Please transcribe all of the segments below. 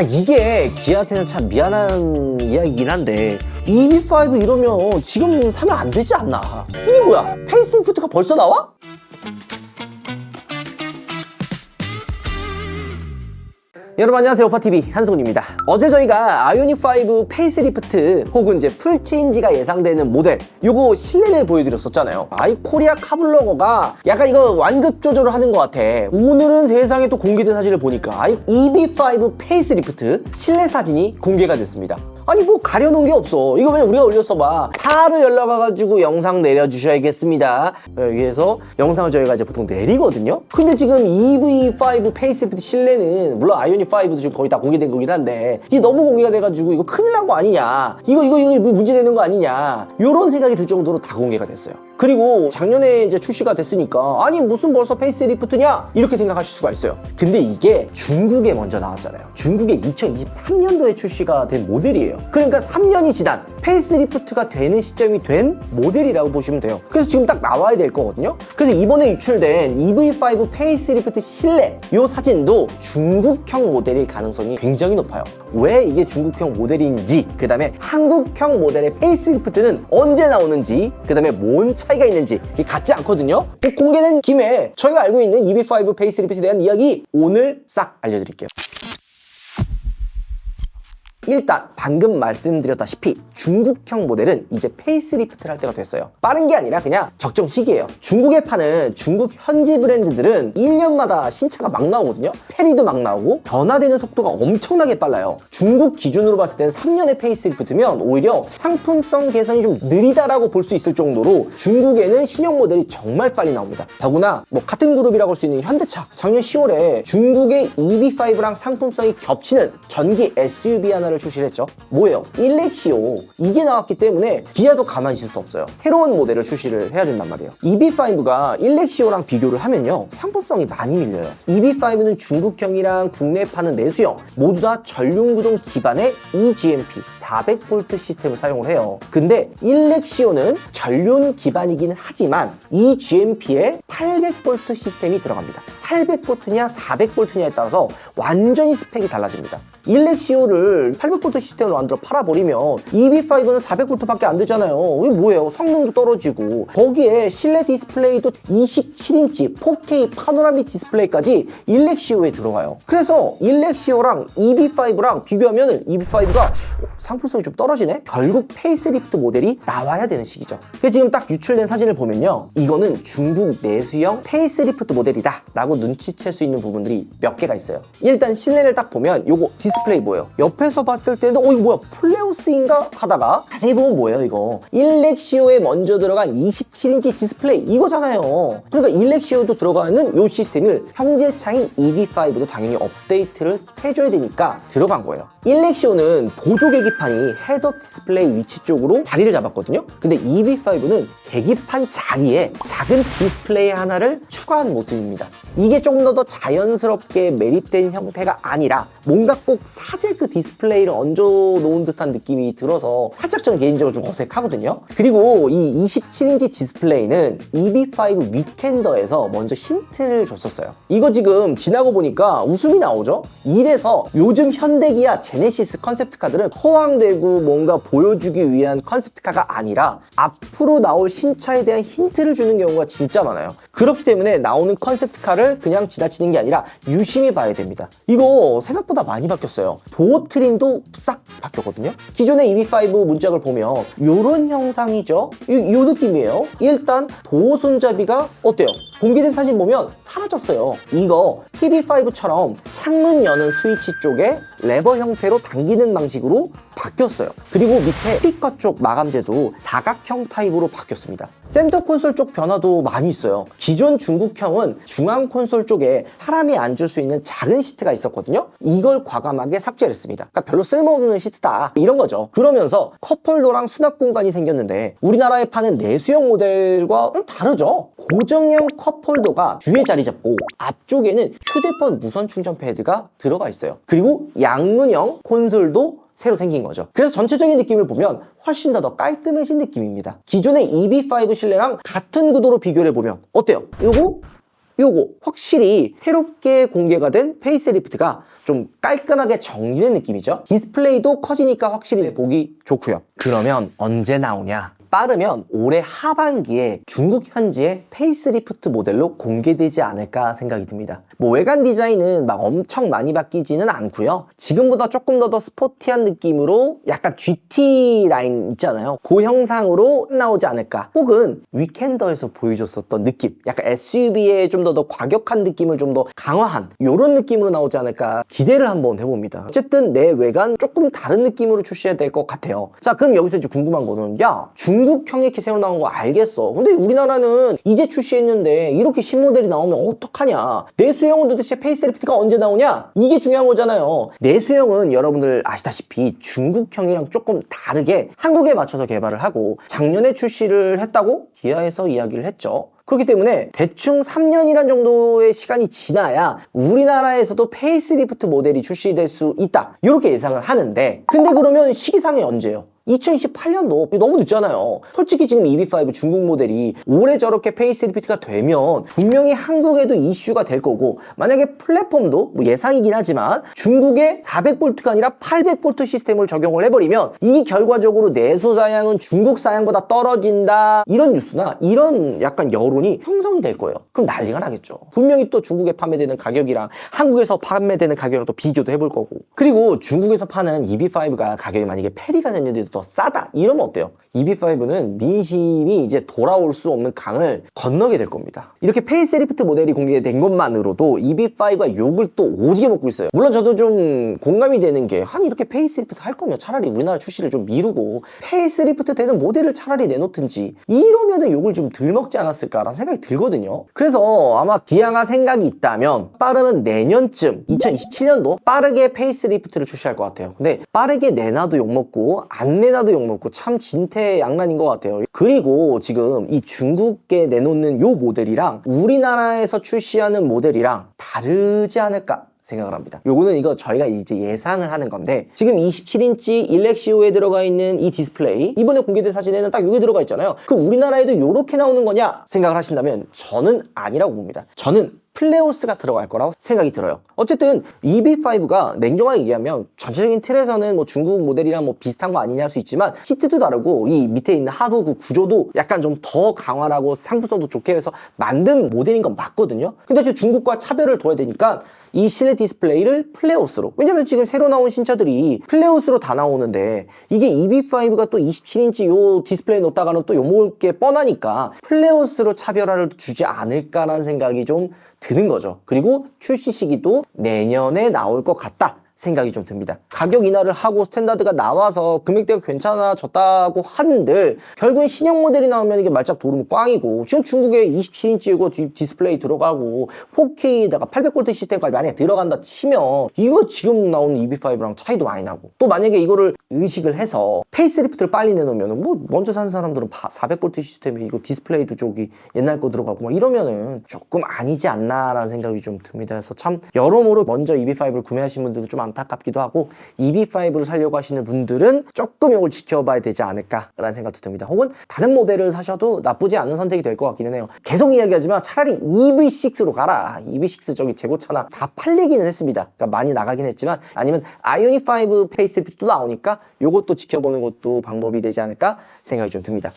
이게 기아한테는 참 미안한 이야기긴 한데 EV5 이러면 지금 사면 안 되지 않나. 이게 뭐야? 페이스리프트가 벌써 나와? 여러분 안녕하세요. 오파TV 한승훈입니다. 어제 저희가 아이오닉5 페이스리프트 혹은 이제 풀체인지가 예상되는 모델 요거 실내를 보여드렸었잖아요. 아이코리아 카블러거가 약간 이거 완급 조절을 하는 것 같아. 오늘은 세상에 또 공개된 사진을 보니까 EV5 페이스리프트 실내 사진이 공개가 됐습니다. 아니 뭐 가려놓은 게 없어. 이거 그냥 우리가 올렸어봐. 바로 연락 와가지고 영상 내려주셔야겠습니다. 여기에서 영상을 저희가 이제 보통 내리거든요. 근데 지금 EV5 페이스리프트 실내는 물론 아이오닉5도 지금 거의 다 공개된 거긴 한데 이게 너무 공개가 돼가지고 이거 큰일 난 거 아니냐, 이거 문제 되는 거 아니냐, 요런 생각이 들 정도로 다 공개가 됐어요. 그리고 작년에 이제 출시가 됐으니까 아니 무슨 벌써 페이스리프트냐 이렇게 생각하실 수가 있어요. 근데 이게 중국에 먼저 나왔잖아요. 중국에 2023년도에 출시가 된 모델이에요. 그러니까 3년이 지난 페이스리프트가 되는 시점이 된 모델이라고 보시면 돼요. 그래서 지금 딱 나와야 될 거거든요. 그래서 이번에 유출된 EV5 페이스리프트 실내 요 사진도 중국형 모델일 가능성이 굉장히 높아요. 왜 이게 중국형 모델인지, 그 다음에 한국형 모델의 페이스리프트는 언제 나오는지, 그 다음에 뭔 차이가 있는지 이게 같지 않거든요. 공개된 김에 저희가 알고 있는 EV5 페이스리프트에 대한 이야기 오늘 싹 알려드릴게요. 일단 방금 말씀드렸다시피 중국형 모델은 이제 페이스리프트를 할 때가 됐어요. 빠른 게 아니라 그냥 적정 시기예요. 중국에 파는 중국 현지 브랜드들은 1년마다 신차가 막 나오거든요. 페리도 막 나오고 변화되는 속도가 엄청나게 빨라요. 중국 기준으로 봤을 때는 3년의 페이스리프트면 오히려 상품성 개선이 좀 느리다라고 볼 수 있을 정도로 중국에는 신형 모델이 정말 빨리 나옵니다. 더구나 뭐 같은 그룹이라고 할 수 있는 현대차, 작년 10월에 중국의 EV5랑 상품성이 겹치는 전기 SUV 하나를 출시를 했죠. 뭐예요? 일렉시오. 이게 나왔기 때문에 기아도 가만히 있을 수 없어요. 새로운 모델을 출시를 해야 된단 말이에요. EV5가 일렉시오랑 비교를 하면요, 상품성이 많이 밀려요. EV5는 중국형이랑 국내에 파는 내수형 모두 다 전륜구동 기반의 eGMP 400V 시스템을 사용을 해요. 근데 일렉시오는 전륜 기반이긴 하지만 eGMP에 800V 시스템이 들어갑니다. 800V냐 400V냐에 따라서 완전히 스펙이 달라집니다. 일렉시오를 800V 시스템으로 만들어 팔아버리면 EV5는 400V밖에 안 되잖아요. 이게 뭐예요? 성능도 떨어지고 거기에 실내 디스플레이도 27인치 4K 파노라믹 디스플레이까지 일렉시오에 들어가요. 그래서 일렉시오랑 EV5랑 비교하면 EV5가 상품성이 좀 떨어지네? 결국 페이스리프트 모델이 나와야 되는 시기죠. 그래서 지금 딱 유출된 사진을 보면요, 이거는 중국 내수형 페이스리프트 모델이다 라고 눈치챌 수 있는 부분들이 몇 개가 있어요. 일단 실내를 딱 보면 요거 디스플레이 뭐예요? 옆에서 봤을 때는 이거 뭐야? 플레우스인가? 하다가 자세히 보면 뭐예요 이거? 일렉시오에 먼저 들어간 27인치 디스플레이 이거잖아요. 그러니까 일렉시오도 들어가는 요 시스템을 형제차인 EV5도 당연히 업데이트를 해줘야 되니까 들어간 거예요. 일렉시오는 보조 계기판이 헤드업 디스플레이 위치 쪽으로 자리를 잡았거든요. 근데 EV5는 계기판 자리에 작은 디스플레이 하나를 추가한 모습입니다. 이게 조금 더 자연스럽게 매립된 형태가 아니라 뭔가 꼭 사제 그 디스플레이를 얹어 놓은 듯한 느낌이 들어서 살짝 저는 개인적으로 좀 어색하거든요. 그리고 이 27인치 디스플레이는 EV5 위켄더에서 먼저 힌트를 줬었어요. 이거 지금 지나고 보니까 웃음이 나오죠? 이래서 요즘 현대기아 제네시스 컨셉트카들은 허황되고 뭔가 보여주기 위한 컨셉트카가 아니라 앞으로 나올 신차에 대한 힌트를 주는 경우가 진짜 많아요. 그렇기 때문에 나오는 컨셉트카를 그냥 지나치는 게 아니라 유심히 봐야 됩니다. 이거 생각보다 많이 바뀌었어요. 도어 트림도 싹 바뀌었거든요. 기존의 EV5 문짝을 보면 이런 형상이죠. 요 느낌이에요. 일단 도어 손잡이가 어때요? 공개된 사진 보면 사라졌어요. 이거 PB5처럼 창문 여는 스위치 쪽에 레버 형태로 당기는 방식으로 바뀌었어요. 그리고 밑에 스피커 쪽 마감재도 사각형 타입으로 바뀌었습니다. 센터 콘솔 쪽 변화도 많이 있어요. 기존 중국형은 중앙 콘솔 쪽에 사람이 앉을 수 있는 작은 시트가 있었거든요. 이걸 과감하게 삭제를 했습니다. 그러니까 별로 쓸모없는 시트다 이런 거죠. 그러면서 컵홀더랑 수납 공간이 생겼는데 우리나라에 파는 내수형 모델과 다르죠. 고정형 컵홀더가 뒤에 자리 잡고 앞쪽에는 휴대폰 무선 충전 패드가 들어가 있어요. 그리고 양문형 콘솔도 새로 생긴 거죠. 그래서 전체적인 느낌을 보면 훨씬 더 깔끔해진 느낌입니다. 기존의 EV5 실내랑 같은 구도로 비교를 해보면 어때요? 요거 확실히 새롭게 공개가 된 페이스리프트가 좀 깔끔하게 정리된 느낌이죠. 디스플레이도 커지니까 확실히 보기 좋고요. 그러면 언제 나오냐? 빠르면 올해 하반기에 중국 현지의 페이스리프트 모델로 공개되지 않을까 생각이 듭니다. 뭐 외관 디자인은 막 엄청 많이 바뀌지는 않고요. 지금보다 조금 더 스포티한 느낌으로 약간 GT 라인 있잖아요. 그 형상으로 나오지 않을까. 혹은 위켄더에서 보여줬었던 느낌, 약간 SUV의 좀 더 과격한 느낌을 좀 더 강화한 이런 느낌으로 나오지 않을까 기대를 한번 해봅니다. 어쨌든 내 외관 조금 다른 느낌으로 출시해야 될 것 같아요. 자, 그럼 여기서 이제 궁금한 거는, 야, 중국형이 이렇게 새로 나온 거 알겠어. 근데 우리나라는 이제 출시했는데 이렇게 신모델이 나오면 어떡하냐? 내수형은 도대체 페이스리프트가 언제 나오냐? 이게 중요한 거잖아요. 내수형은 여러분들 아시다시피 중국형이랑 조금 다르게 한국에 맞춰서 개발을 하고 작년에 출시를 했다고 기아에서 이야기를 했죠. 그렇기 때문에 대충 3년이란 정도의 시간이 지나야 우리나라에서도 페이스리프트 모델이 출시될 수 있다, 이렇게 예상을 하는데, 근데 그러면 시기상이 언제예요? 2028년도 너무 늦잖아요. 솔직히 지금 EV5 중국 모델이 올해 저렇게 페이스리프트가 되면 분명히 한국에도 이슈가 될 거고, 만약에 플랫폼도 뭐 예상이긴 하지만 중국에 400V가 아니라 800V 시스템을 적용을 해버리면 이 결과적으로 내수 사양은 중국 사양보다 떨어진다, 이런 뉴스나 이런 약간 여론이 형성이 될 거예요. 그럼 난리가 나겠죠. 분명히 또 중국에 판매되는 가격이랑 한국에서 판매되는 가격이랑 또 비교도 해볼 거고, 그리고 중국에서 파는 EV5가 가격이 만약에 페리가 됐는데도 더 싸다, 이러면 어때요? EV5는 민심이 이제 돌아올 수 없는 강을 건너게 될 겁니다. 이렇게 페이스리프트 모델이 공개된 것만으로도 EV5가 욕을 또 오지게 먹고 있어요. 물론 저도 좀 공감이 되는 게, 아니 이렇게 페이스리프트 할 거면 차라리 우리나라 출시를 좀 미루고 페이스리프트 되는 모델을 차라리 내놓든지, 이러면은 욕을 좀 덜 먹지 않았을까라는 생각이 들거든요. 그래서 아마 기아가 생각이 있다면 빠르면 내년쯤 2027년도 빠르게 페이스리프트를 출시할 것 같아요. 근데 빠르게 내놔도 욕먹고 안 내놔도 욕먹고 참 진퇴양난인 것 같아요. 그리고 지금 이 중국에 내놓는 요 모델이랑 우리나라에서 출시하는 모델이랑 다르지 않을까 생각을 합니다. 요거는 이거 저희가 이제 예상을 하는 건데, 지금 27인치 일렉시오에 들어가 있는 이 디스플레이, 이번에 공개된 사진에는 딱 요게 들어가 있잖아요. 그 우리나라에도 요렇게 나오는 거냐 생각을 하신다면 저는 아니라고 봅니다. 저는 플레오스가 들어갈 거라고 생각이 들어요. 어쨌든 EV5가 냉정하게 얘기하면 전체적인 틀에서는 뭐 중국 모델이랑 뭐 비슷한 거 아니냐 할 수 있지만, 시트도 다르고 이 밑에 있는 하부 구조도 약간 좀 더 강화하고 상품성도 좋게 해서 만든 모델인 건 맞거든요. 근데 사실 중국과 차별을 둬야 되니까 이 실내 디스플레이를 플레오스로, 왜냐면 지금 새로 나온 신차들이 플레오스로 다 나오는데, 이게 EV5가 또 27인치 요 디스플레이 놓다가는 또 욕먹을 게 뻔하니까 플레오스로 차별화를 주지 않을까라는 생각이 좀 드는 거죠. 그리고 출시 시기도 내년에 나올 것 같다 생각이 좀 듭니다. 가격 인하를 하고 스탠다드가 나와서 금액대가 괜찮아졌다고 한들 결국엔 신형 모델이 나오면 이게 말짝 도루묵 꽝이고, 지금 중국에 27인치 디스플레이 들어가고 4K에다가 800V 시스템까지 만약에 들어간다 치면 이거 지금 나오는 EV5랑 차이도 많이 나고, 또 만약에 이거를 의식을 해서 페이스리프트를 빨리 내놓으면 뭐 먼저 산 사람들은 400V 시스템에 이거 디스플레이도 저기 옛날 거 들어가고 막 이러면은 조금 아니지 않나라는 생각이 좀 듭니다. 그래서 참 여러모로 먼저 EV5를 구매하신 분들도 좀 안타깝기도 하고, EV5를 살려고 하시는 분들은 조금 이걸 지켜봐야 되지 않을까라는 생각도 듭니다. 혹은 다른 모델을 사셔도 나쁘지 않은 선택이 될 것 같기는 해요. 계속 이야기하지만 차라리 EV6로 가라. EV6 저기 재고차나 다 팔리기는 했습니다. 그러니까 많이 나가긴 했지만, 아니면 아이오닉5 페이스리프트도 나오니까 요것도 지켜보는 것도 방법이 되지 않을까 생각이 좀 듭니다.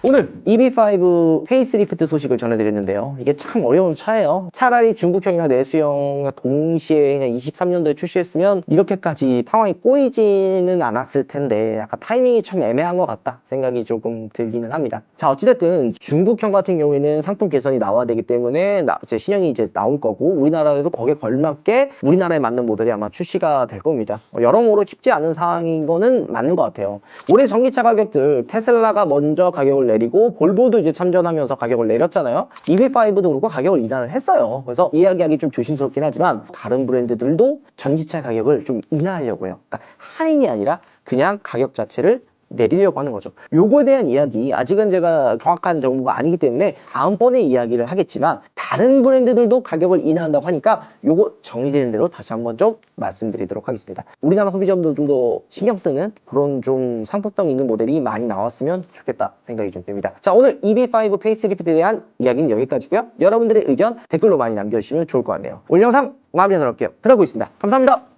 오늘 EV5 페이스리프트 소식을 전해드렸는데요. 이게 참 어려운 차예요. 차라리 중국형이나 내수형 동시에 그냥 23년도에 출시했으면 이렇게까지 상황이 꼬이지는 않았을 텐데, 약간 타이밍이 참 애매한 것 같다 생각이 조금 들기는 합니다. 자, 어찌됐든 중국형 같은 경우에는 상품 개선이 나와야 되기 때문에 이제 신형이 이제 나올 거고, 우리나라에도 거기에 걸맞게 우리나라에 맞는 모델이 아마 출시가 될 겁니다. 여러모로 쉽지 않은 상황인 거는 맞는 것 같아요. 올해 전기차 가격들 테슬라가 먼저 가격을 내리고 볼보도 이제 참전하면서 가격을 내렸잖아요. EV5도 그렇고 가격을 인하를 했어요. 그래서 이야기하기 좀 조심스럽긴 하지만 다른 브랜드들도 전기차 가격을 좀 인하하려고 해요. 그러니까 할인이 아니라 그냥 가격 자체를 내리려고 하는 거죠. 요거에 대한 이야기 아직은 제가 정확한 정보가 아니기 때문에 다음번에 이야기를 하겠지만 다른 브랜드들도 가격을 인하한다고 하니까 요거 정리되는 대로 다시 한번 좀 말씀드리도록 하겠습니다. 우리나라 소비자분들 좀 더 신경 쓰는 그런 좀 상품성 있는 모델이 많이 나왔으면 좋겠다 생각이 좀 듭니다. 자, 오늘 EV5 페이스리프트에 대한 이야기는 여기까지고요. 여러분들의 의견 댓글로 많이 남겨주시면 좋을 것 같네요. 오늘 영상 마무리하도록 할게요. 들어보겠습니다. 감사합니다.